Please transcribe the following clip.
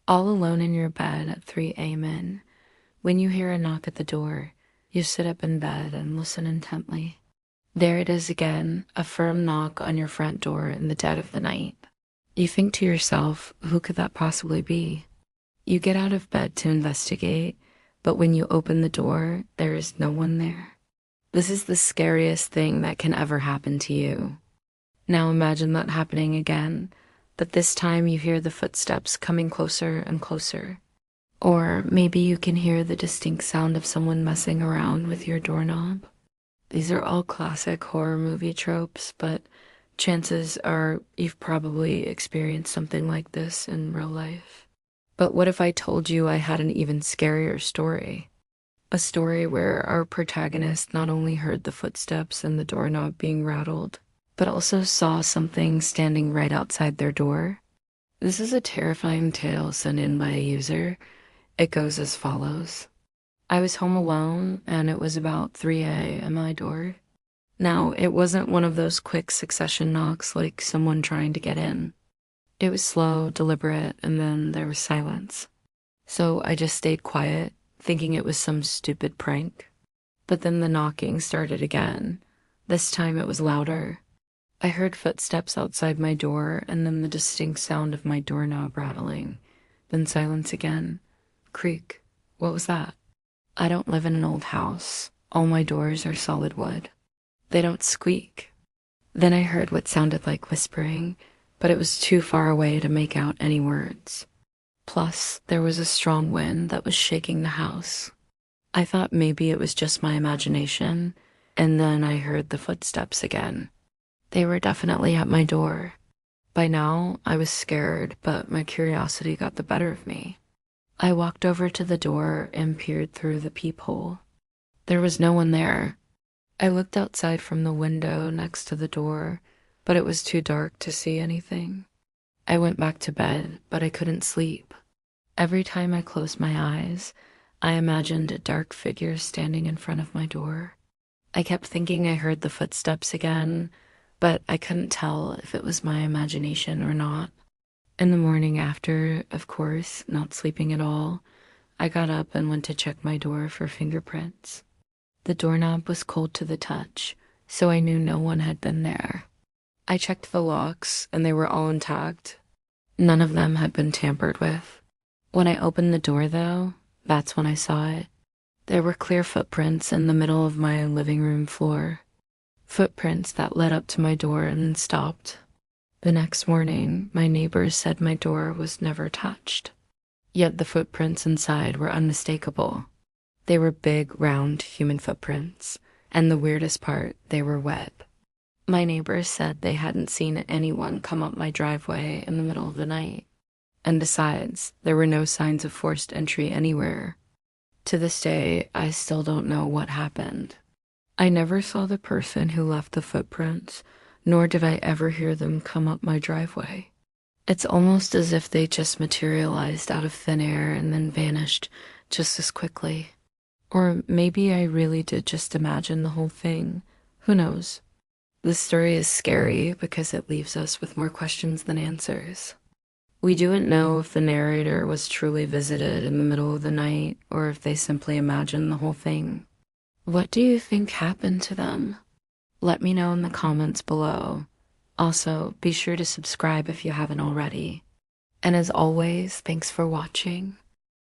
All alone in your bed at 3 a.m. When you hear a knock at the door, you sit up in bed and listen intently. There it is again, a firm knock on your front door in the dead of the night. You think to yourself, who could that possibly be? You get out of bed to investigate, but when you open the door, there is no one there. This is the scariest thing that can ever happen to you. Now imagine that happening again, but this time you hear the footsteps coming closer and closer. Or maybe you can hear the distinct sound of someone messing around with your doorknob. These are all classic horror movie tropes, but chances are you've probably experienced something like this in real life. But what if I told you I had an even scarier story? A story where our protagonist not only heard the footsteps and the doorknob being rattled, but also saw something standing right outside their door. This is a terrifying tale sent in by a user. It goes as follows. I was home alone, and it was about 3 a.m. at my door. Now, it wasn't one of those quick succession knocks like someone trying to get in. It was slow, deliberate, and then there was silence. So I just stayed quiet, thinking it was some stupid prank. But then the knocking started again. This time it was louder. I heard footsteps outside my door, and then the distinct sound of my doorknob rattling. Then silence again. Creak. What was that? I don't live in an old house. All my doors are solid wood. They don't squeak. Then I heard what sounded like whispering, but it was too far away to make out any words. Plus, there was a strong wind that was shaking the house. I thought maybe it was just my imagination, and then I heard the footsteps again. They were definitely at my door. By now, I was scared, but my curiosity got the better of me. I walked over to the door and peered through the peephole. There was no one there. I looked outside from the window next to the door, but it was too dark to see anything. I went back to bed, but I couldn't sleep. Every time I closed my eyes, I imagined a dark figure standing in front of my door. I kept thinking I heard the footsteps again, but I couldn't tell if it was my imagination or not. In the morning after, of course, not sleeping at all, I got up and went to check my door for fingerprints. The doorknob was cold to the touch, so I knew no one had been there. I checked the locks, and they were all intact. None of them had been tampered with. When I opened the door, though, that's when I saw it. There were clear footprints in the middle of my living room floor. Footprints that led up to my door and then stopped. The next morning, my neighbors said my door was never touched. Yet the footprints inside were unmistakable. They were big, round human footprints, and the weirdest part, they were wet. My neighbors said they hadn't seen anyone come up my driveway in the middle of the night. And besides, there were no signs of forced entry anywhere. To this day, I still don't know what happened. I never saw the person who left the footprints, nor did I ever hear them come up my driveway. It's almost as if they just materialized out of thin air and then vanished just as quickly. Or maybe I really did just imagine the whole thing. Who knows? This story is scary because it leaves us with more questions than answers. We don't know if the narrator was truly visited in the middle of the night or if they simply imagined the whole thing. What do you think happened to them? Let me know in the comments below. Also, be sure to subscribe if you haven't already. And as always, thanks for watching.